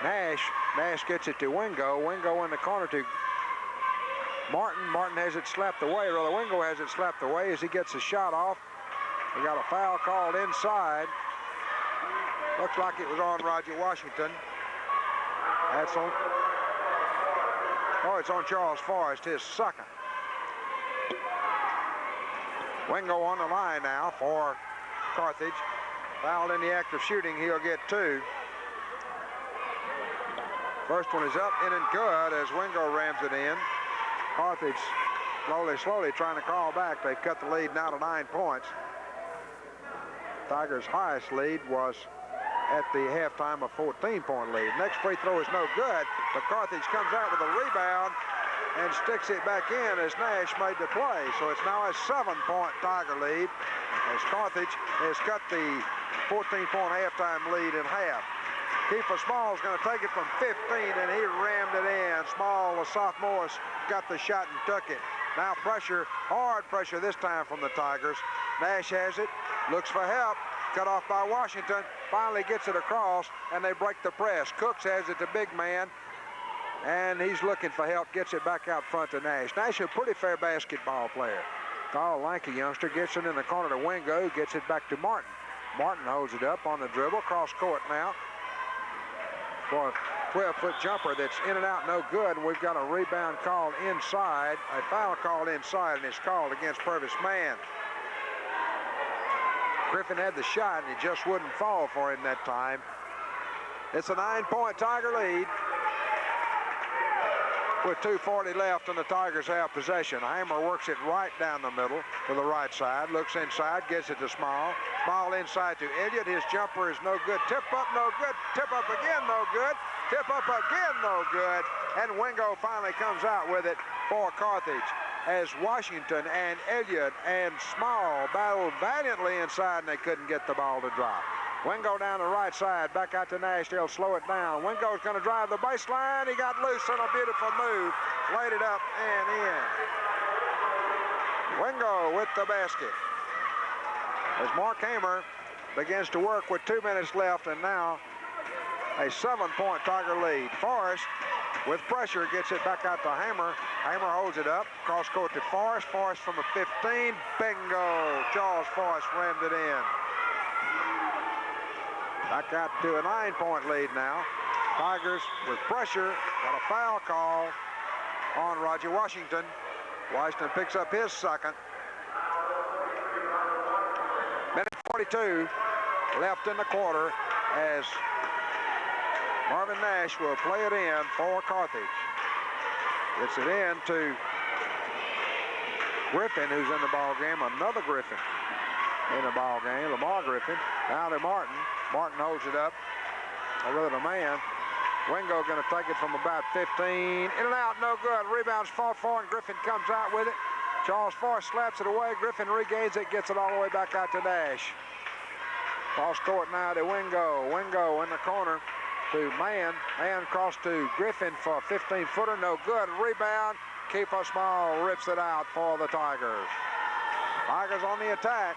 Nash. Nash gets it to Wingo. Wingo in the corner to Martin. Martin has it slapped away. Rather, Wingo has it slapped away as he gets a shot off. We got a foul called inside. Looks like it was on Roger Washington. That's on. Oh, it's on Charles Forrest, his second. Wingo on the line now for Carthage. Fouled in the act of shooting, he'll get 2. First one is up, in and good as Wingo rams it in. Carthage slowly trying to crawl back. They've cut the lead now to 9 points. Tigers' highest lead was at the halftime a 14-point lead. Next free throw is no good, but Carthage comes out with a rebound and sticks it back in as Nash made the play. So it's now a 7-point Tiger lead as Carthage has cut the 14-point halftime lead in half. Kiefer Small's going to take it from 15, and he rammed it in. Small, the sophomore, got the shot and took it. Now pressure, hard pressure this time from the Tigers. Nash has it, looks for help, cut off by Washington, finally gets it across, and they break the press. Cooks has it to big man, and he's looking for help, gets it back out front to Nash. Nash, a pretty fair basketball player. Tall, lanky youngster, gets it in the corner to Wingo, gets it back to Martin. Martin holds it up on the dribble, cross court now for a 12-foot jumper that's in and out, no good. And we've got a rebound called inside, a foul called inside, and it's called against Purvis Mann. Griffin had the shot, and it just wouldn't fall for him that time. It's a 9-point Tiger lead with 2:40 left, and the Tigers have possession. Hammer works it right down the middle to the right side, looks inside, gets it to Small. Small inside to Elliott. His jumper is no good. Tip up, no good. Tip up again, no good. Tip up again, no good. And Wingo finally comes out with it for Carthage as Washington and Elliott and Small battled valiantly inside, and they couldn't get the ball to drop. Wingo down the right side, back out to Nash. They'll slow it down. Wingo's going to drive the baseline. He got loose on a beautiful move. Laid it up and in. Wingo with the basket. As Mark Hamer begins to work with 2 minutes left, and now a 7-point Tiger lead. Forrest, with pressure, gets it back out to Hamer. Hamer holds it up. Cross court to Forrest. Forrest from a 15. Bingo! Charles Forrest rammed it in. Back out to a 9-point lead now. Tigers with pressure. Got a foul call on Roger Washington. Washington picks up his second. Minute 42 left in the quarter as Marvin Nash will play it in for Carthage. Gets it in to Griffin, who's in the ball game. Another Griffin in the ball game. Lamar Griffin. Now to Martin. Martin holds it up. Or rather, the man. Wingo going to take it from about 15. In and out, no good. Rebounds fought for, and Griffin comes out with it. Charles Forrest slaps it away. Griffin regains it, gets it all the way back out to Nash. Cross court now to Wingo. Wingo in the corner to Mann. Mann cross to Griffin for a 15-footer. No good. Rebound. Kiefer Small rips it out for the Tigers. Tigers on the attack.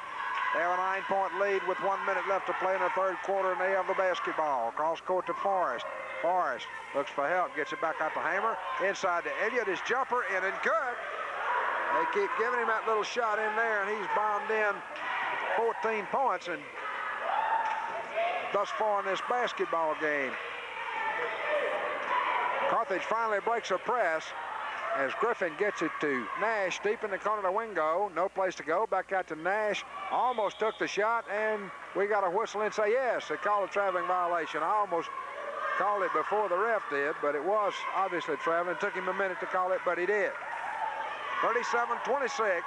They have a 9-point lead with 1 minute left to play in the third quarter, and they have the basketball. Cross court to Forrest. Forrest looks for help, gets it back out to Hamer. Inside to Elliott, his jumper in and good. They keep giving him that little shot in there, and he's bombed in 14 points and thus far in this basketball game. Carthage finally breaks a press as Griffin gets it to Nash, deep in the corner to Wingo. No place to go. Back out to Nash. Almost took the shot, and we got a whistle and say yes. They called a traveling violation. I almost called it before the ref did, but it was obviously traveling. It took him a minute to call it, but he did. 37-26.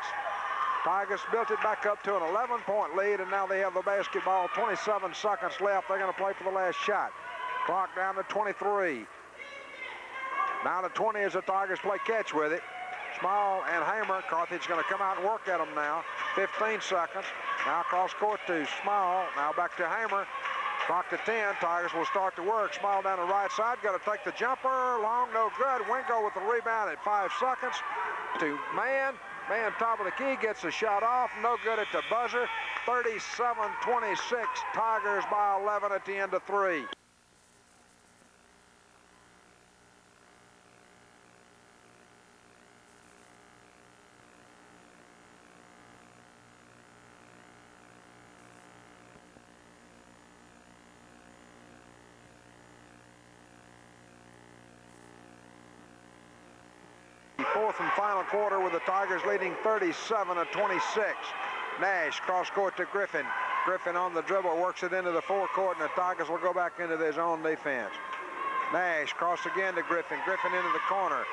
Tigers built it back up to an 11-point lead, and now they have the basketball. 27 seconds left. They're going to play for the last shot. Clock down to 23. Down to 20 as the Tigers play catch with it. Small and Hamer. Carthage going to come out and work at them now. 15 seconds. Now cross court to Small. Now back to Hamer. Clock to 10. Tigers will start to work. Small down the right side. Got to take the jumper. Long, no good. Wingo with the rebound at 5 seconds. to man. Man, top of the key, gets a shot off. No good at the buzzer. 37-26. Tigers by 11 at the end of 3. Fourth and final quarter with the Tigers leading 37-26. Nash cross court to Griffin. Griffin on the dribble, works it into the forecourt, and the Tigers will go back into their zone defense. Nash cross again to Griffin. Griffin into the corner.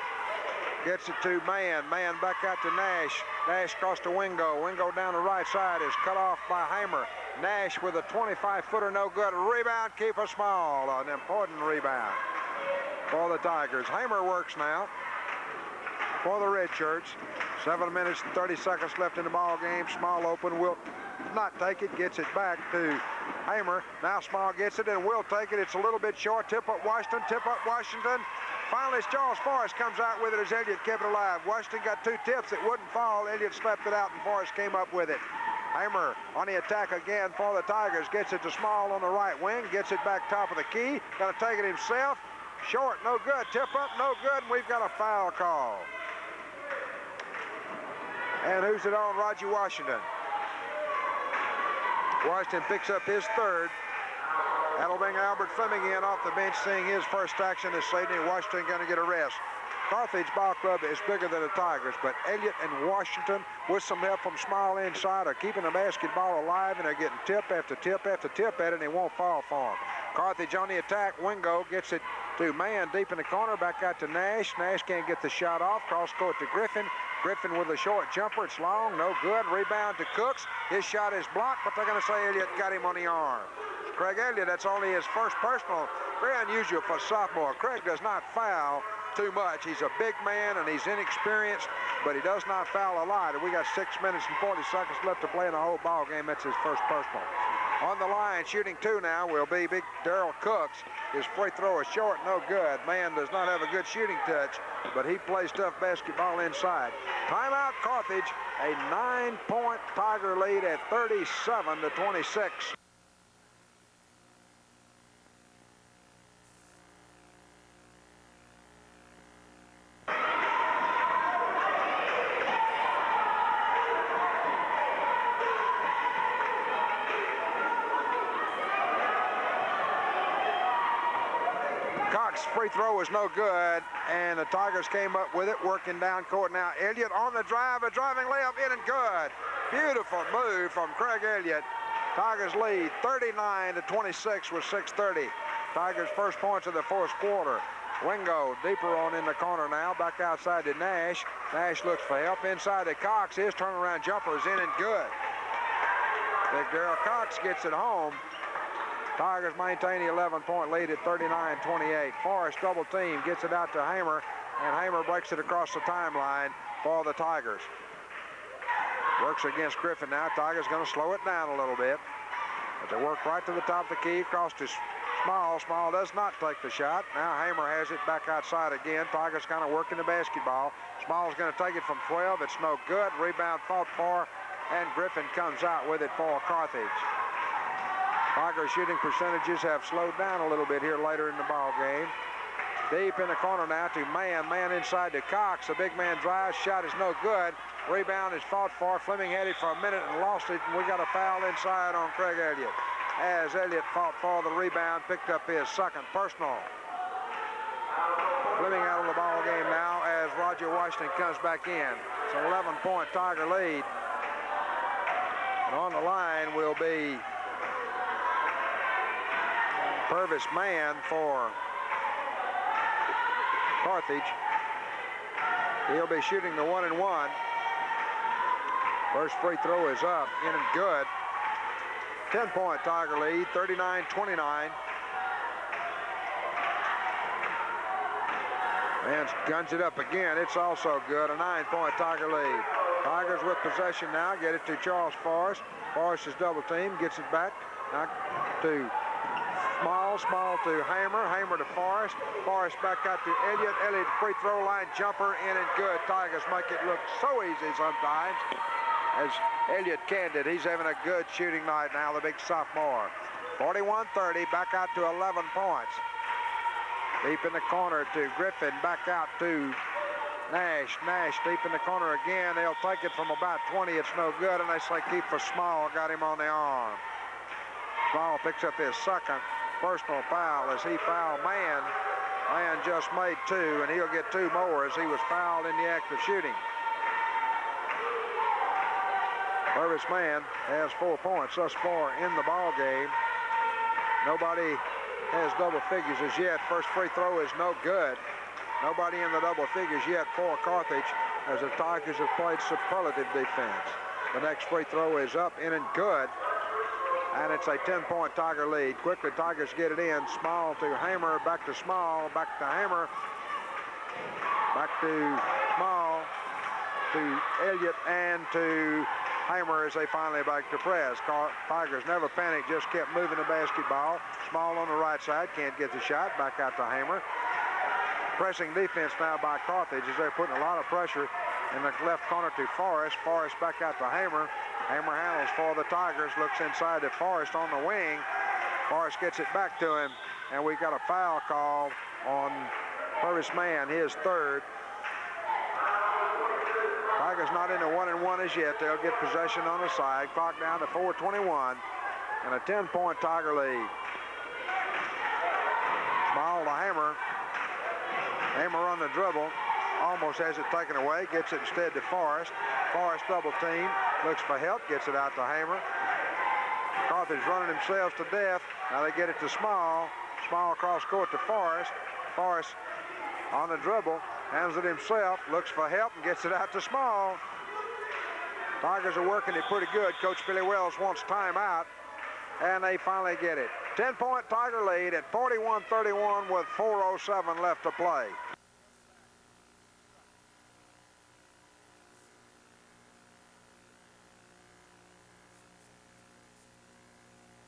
Gets it to Man. Man back out to Nash. Nash cross to Wingo. Wingo down the right side is cut off by Hamer. Nash with a 25-footer, no good. Rebound, keeper Small. An important rebound for the Tigers. Hamer works now for the Red Shirts. 7 minutes and 30 seconds left in the ball game. Small open, will not take it, gets it back to Hamer. Now Small gets it and will take it. It's a little bit short. Tip up Washington, tip up Washington. Finally, Charles Forrest comes out with it as Elliott kept it alive. Washington got 2 tips. It wouldn't fall. Elliott slept it out and Forrest came up with it. Hamer on the attack again for the Tigers. Gets it to Small on the right wing. Gets it back top of the key. Gonna take it himself. Short, no good. Tip up, no good. And we've got a foul call. And who's it on? Roger Washington. Washington picks up his 3rd. That'll bring Albert Fleming in off the bench, seeing his first action this evening. Washington going to get a rest. Carthage Ball Club is bigger than the Tigers, but Elliott and Washington, with some help from Small inside, are keeping the basketball alive, and they're getting tip after tip after tip at it, and it won't fall for them. Carthage on the attack. Wingo gets it to Man deep in the corner. Back out to Nash. Nash can't get the shot off. Cross court to Griffin. Griffin with a short jumper. It's long. No good. Rebound to Cooks. His shot is blocked, but they're going to say Elliott got him on the arm. Craig Elliott, that's only his first personal. Very unusual for a sophomore. Craig does not foul too much. He's a big man and he's inexperienced, but he does not foul a lot. And we got 6 minutes and 40 seconds left to play in the whole ball game. That's his first personal. On the line, shooting 2 now will be big Darrell Cooks. His free throw is short, no good. Man does not have a good shooting touch, but he plays tough basketball inside. Timeout, Carthage. A 9-point Tiger lead at 37-26. Free throw is no good, and the Tigers came up with it, working down court now. Elliott on the drive, a driving layup in and good. Beautiful move from Craig Elliott. Tigers lead 39-26 with 6:30. Tigers first points of the fourth quarter. Wingo deeper on in the corner now, back outside to Nash. Nash looks for help inside to Cox. His turnaround jumper is in and good. Big Darrell Cox gets it home. Tigers maintain the 11-point lead at 39-28. Forrest double team, gets it out to Hamer, and Hamer breaks it across the timeline for the Tigers. Works against Griffin now. Tigers going to slow it down a little bit. But they work right to the top of the key, across to Small. Small does not take the shot. Now Hamer has it back outside again. Tigers kind of working the basketball. Small's going to take it from 12. It's no good. Rebound fought for, and Griffin comes out with it for Carthage. Tigers shooting percentages have slowed down a little bit here later in the ball game. Deep in the corner now to Man. Man inside to Cox. The big man drives. Shot is no good. Rebound is fought for. Fleming had it for a minute and lost it. And we got a foul inside on Craig Elliott. As Elliott fought for the rebound, picked up his second personal. Fleming out of the ball game now as Roger Washington comes back in. It's an 11-point Tiger lead. And on the line will be Purvis Man for Carthage. He'll be shooting the 1-and-1. First free throw is up, in and good. 10-point Tiger lead, 39-29. And guns it up again. It's also good, a 9-point Tiger lead. Tigers with possession now, get it to Charles Forrest. Forrest is double team, gets it back now to Small. Small to Hamer. Hamer to Forrest. Forrest back out to Elliott. Elliott free throw line jumper in and good. Tigers make it look so easy sometimes, as Elliott canned it. He's having a good shooting night now, the big sophomore. 41-30, back out to 11 points. Deep in the corner to Griffin, back out to Nash. Nash deep in the corner again. They'll take it from about 20. It's no good, and they say keep for Small. Got him on the arm. Small picks up his second personal foul as he fouled Mann. Mann just made 2, and he'll get 2 more as he was fouled in the act of shooting. Purvis Mann has 4 points thus far in the ball game. Nobody has double figures as yet. First free throw is no good. Nobody in the double figures yet for Carthage, as the Tigers have played superlative defense. The next free throw is up, in and good. And it's a 10-point Tiger lead. Quickly, Tigers get it in. Small to Hamer, back to Small, back to Hamer, back to Small, to Elliott, and to Hamer as they finally back to press. Tigers never panicked, just kept moving the basketball. Small on the right side, can't get the shot. Back out to Hamer. Pressing defense now by Carthage as they're putting a lot of pressure in the left corner to Forrest. Forrest back out to Hamer. Hamer handles for the Tigers, looks inside to Forrest on the wing. Forrest gets it back to him, and we got a foul call on Purvis Mann, his third. Tigers not into 1-1 as yet. They'll get possession on the side. Clock down to 4:21 and a 10-point Tiger lead. Small to Hamer. Hamer on the dribble. Almost has it taken away. Gets it instead to Forrest. Forrest double team. Looks for help. Gets it out to Hamer. Carthage running themselves to death. Now they get it to Small. Small across court to Forrest. Forrest on the dribble. Hands it himself, looks for help, and gets it out to Small. Tigers are working it pretty good. Coach Billy Wells wants timeout, and they finally get it. 10-point Tiger lead at 41-31 with 4:07 left to play.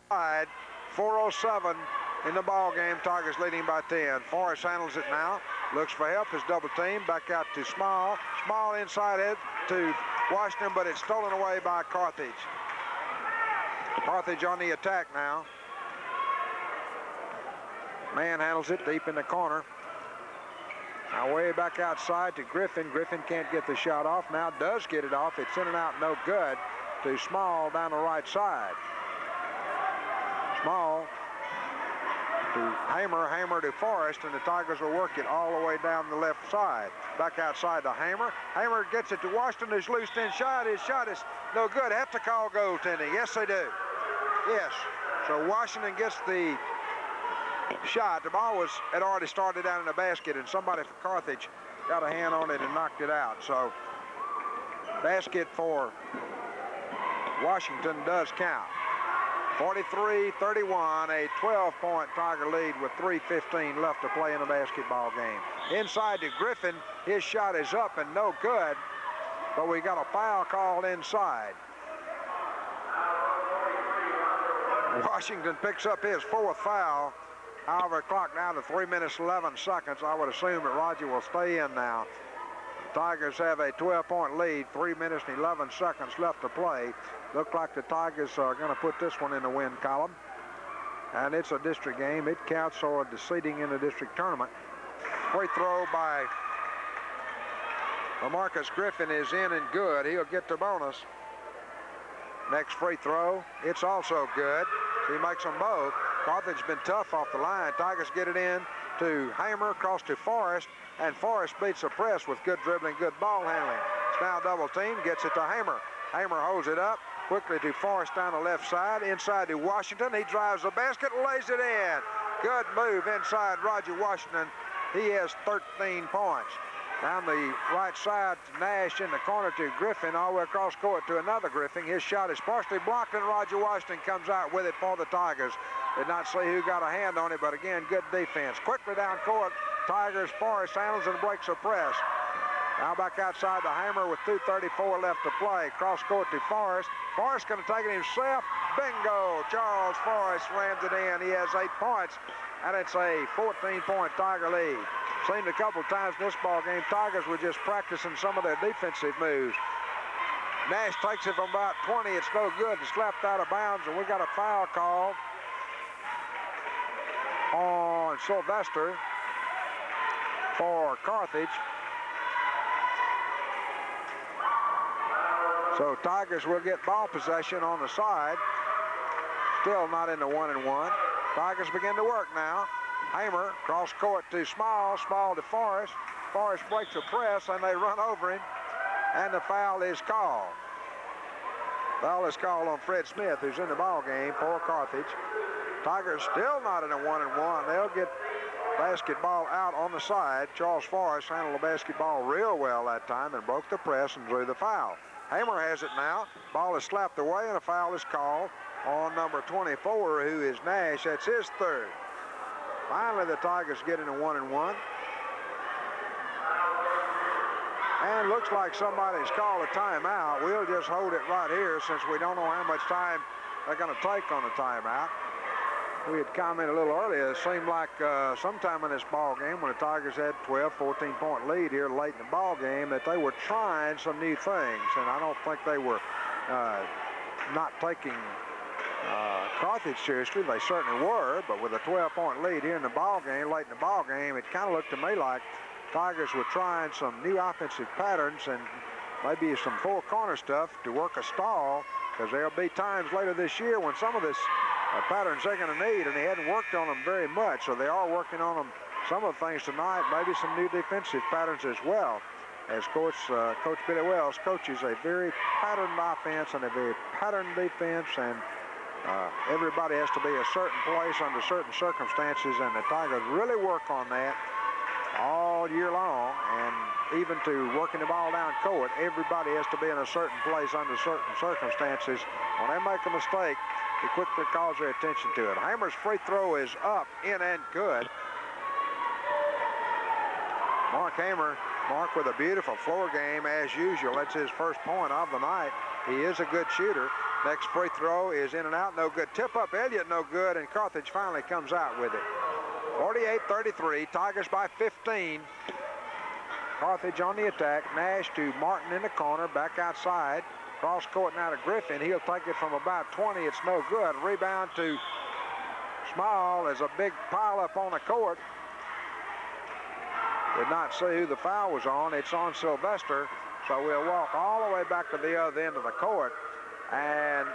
Side, 4:07 in the ball game. Tigers leading by 10. Forrest handles it now. Looks for help. His double team. Back out to Small. Small inside it to Washington, but it's stolen away by Carthage. Carthage on the attack now. Man handles it deep in the corner. Now way back outside to Griffin. Griffin can't get the shot off. Now does get it off. It's in and out, no good. To Small down the right side. Small to Hamer, Hamer to Forrest, and the Tigers will work it all the way down the left side. Back outside to Hamer. Hamer gets it to Washington. His loose-in shot. His shot is no good. Have to call goaltending. Yes, they do. Yes. So Washington gets the shot. The ball had already started down in the basket, and somebody for Carthage got a hand on it and knocked it out. So basket for Washington does count. 43-31, a 12-point Tiger lead with 3:15 left to play in the basketball game. Inside to Griffin. His shot is up and no good, but we got a foul called inside. Washington picks up his 4th foul. However, clock down to 3 minutes 11 seconds. I would assume that Roger will stay in now. The Tigers have a 12-point lead, 3 minutes and 11 seconds left to play. Look like the Tigers are going to put this one in the win column. And it's a district game. It counts for the seeding in the district tournament. Free throw by LaMarcus Griffin is in and good. He'll get the bonus. Next free throw, it's also good. So he makes them both. Carthage been tough off the line. Tigers get it in to Hamer, across to Forrest, and Forrest beats the press with good dribbling, good ball handling. It's now double team, gets it to Hamer. Hamer holds it up quickly to Forrest down the left side, inside to Washington. He drives the basket, lays it in. Good move inside Roger Washington. He has 13 points. Down the right side to Nash in the corner to Griffin, all the way across court to another Griffin. His shot is partially blocked, and Roger Washington comes out with it for the Tigers. Did not see who got a hand on it, but again, good defense. Quickly down court, Tigers, Forrest handles and breaks a press. Now back outside the Hammer with 2:34 left to play. Cross court to Forrest. Forrest going to take it himself. Bingo! Charles Forrest slams it in. He has 8 points, and it's a 14-point Tiger lead. Seemed a couple times in this ball game, Tigers were just practicing some of their defensive moves. Nash takes it from about 20. It's no good. It's left out of bounds, and we got a foul call on Sylvester for Carthage. So Tigers will get ball possession on the side. Still not in the 1-and-1. Tigers begin to work now. Hamer cross court to Small. Small to Forrest. Forrest breaks the press, and they run over him. And the foul is called. Foul is called on Fred Smith, who's in the ball game for Carthage. Tigers still not in a 1-and-1. They'll get basketball out on the side. Charles Forrest handled the basketball real well that time and broke the press and drew the foul. Hamer has it now. Ball is slapped away, and a foul is called on number 24, who is Nash. That's his third. Finally, the Tigers get in a 1-and-1. And looks like somebody's called a timeout. We'll just hold it right here since we don't know how much time they're going to take on the timeout. We had commented a little earlier, it seemed like sometime in this ball game when the Tigers had 12, 14-point lead here late in the ball game that they were trying some new things. And I don't think they were not taking Carthage seriously. They certainly were, but with a 12-point lead here in the ball game, late in the ball game, it kind of looked to me like Tigers were trying some new offensive patterns and maybe some full corner stuff to work a stall, because there'll be times later this year when some of this patterns they're going to need, and they hadn't worked on them very much, so they are working on them, some of the things tonight, maybe some new defensive patterns as well, as Coach Billy Wells coaches a very patterned offense and a very patterned defense, and everybody has to be a certain place under certain circumstances, and the Tigers really work on that all year long, and even to working the ball down court, everybody has to be in a certain place under certain circumstances. When they make a mistake, he quickly calls their attention to it. Hamer's free throw is up, in and good. Mark Hamer, Mark with a beautiful floor game as usual. That's his first point of the night. He is a good shooter. Next free throw is in and out, no good. Tip up Elliott, no good, and Carthage finally comes out with it. 48-33, Tigers by 15. Carthage on the attack. Nash to Martin in the corner, back outside. Cross court now to Griffin. He'll take it from about 20. It's no good. Rebound to Small. There's a big pile up on the court. Did not see who the foul was on. It's on Sylvester. So we'll walk all the way back to the other end of the court. And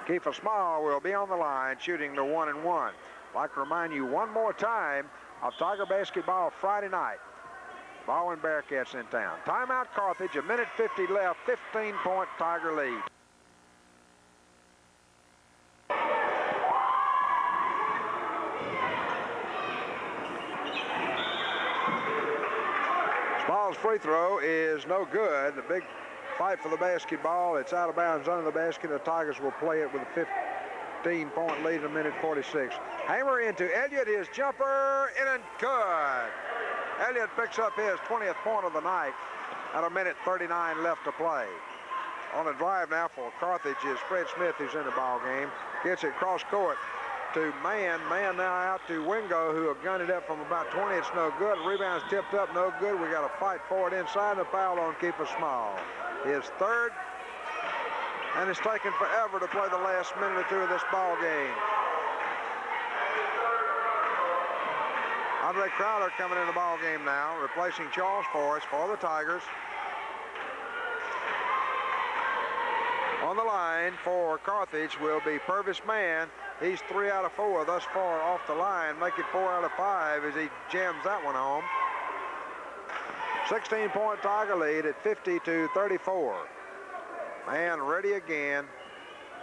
Kiefer Small will be on the line shooting the 1-and-1. I'd like to remind you one more time of Tiger basketball Friday night. Ball and Bearcats in town. Timeout Carthage, 1:50 left, 15-point Tiger lead. Small's free throw is no good. The big fight for the basketball. It's out of bounds under the basket. The Tigers will play it with a 15-point lead in 1:46. Hamer into Elliott. His jumper in and good. Elliott picks up his 20th point of the night at 1:39 left to play. On a drive now for Carthage is Fred Smith, who's in the ball game. Gets it cross court to Mann. Mann now out to Wingo, who have gunned it up from about 20. It's no good. Rebound's tipped up, no good. We got to fight for it inside. The foul on Kiefer Small. His third, and it's taken forever to play the last minute or two of this ball game. Andre Crowder coming in the ball game now, replacing Charles Forrest for the Tigers. On the line for Carthage will be Purvis Mann. He's 3 out of 4 thus far off the line. Make it 4 out of 5 as he jams that one home. 16-point Tiger lead at 50-34. Mann ready again.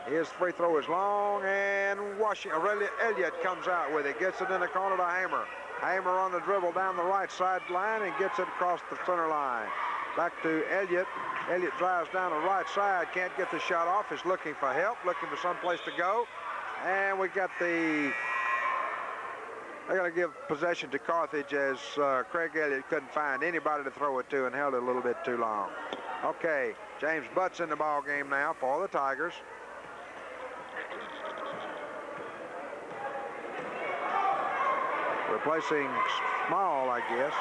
His free throw is long, and Elliott comes out with it. Gets it in the corner to Hamer. Hamer on the dribble down the right sideline and gets it across the center line. Back to Elliott. Elliott drives down the right side. Can't get the shot off. Is looking for help, looking for someplace to go. And we got the They're going to give possession to Carthage as Craig Elliott couldn't find anybody to throw it to and held it a little bit too long. Okay, James Butt's in the ball game now for the Tigers. Replacing Small, I guess.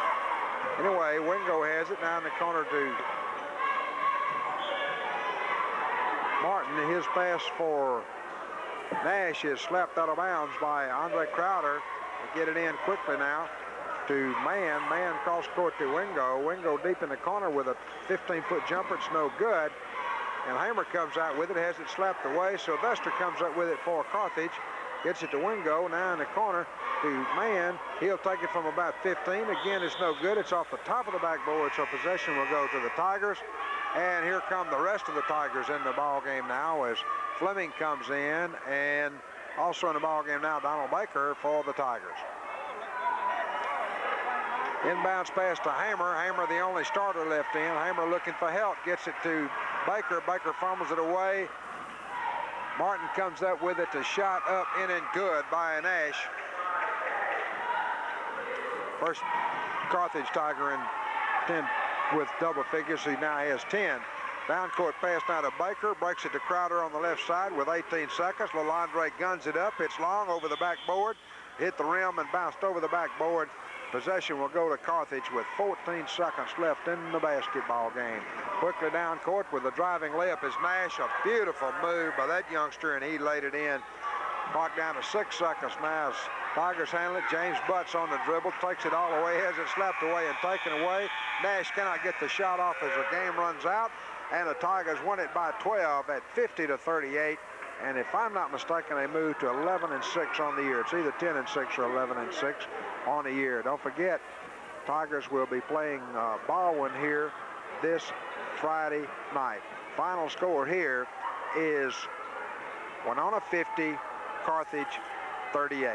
Anyway, Wingo has it now in the corner to Martin. His pass for Nash is slapped out of bounds by Andre Crowder. They get it in quickly now to Mann. Mann cross court to Wingo. Wingo deep in the corner with a 15-foot jumper. It's no good. And Hamer comes out with it, has it slapped away. Sylvester comes up with it for Carthage. Gets it to Wingo, now in the corner to Mann. He'll take it from about 15. Again, it's no good. It's off the top of the backboard, so possession will go to the Tigers. And here come the rest of the Tigers in the ball game now as Fleming comes in, and also in the ball game now, Donald Baker for the Tigers. Inbounds pass to Hamer. Hamer, the only starter left in. Hamer looking for help, gets it to Baker. Baker fumbles it away. Martin comes up with it, to shot up in and good by Nash. First Carthage Tiger in 10 with double figures. He now has 10. Down court pass now to Baker. Breaks it to Crowder on the left side with 18 seconds. LaLandre guns it up. It's long over the backboard. Hit the rim and bounced over the backboard. Possession will go to Carthage with 14 seconds left in the basketball game. Quickly down court with a driving layup is Nash. A beautiful move by that youngster, and he laid it in. Clock down to 6 seconds now as Tigers handle it. James Butt's on the dribble, takes it all away, has it slapped away and taken away. Nash cannot get the shot off as the game runs out, and the Tigers won it by 12 at 50-38. And if I'm not mistaken, they moved to 11-6 on the year. It's either 10-6 or 11-6 on the year. Don't forget, Tigers will be playing Baldwin here this Friday night. Final score here is Winona 50, Carthage 38.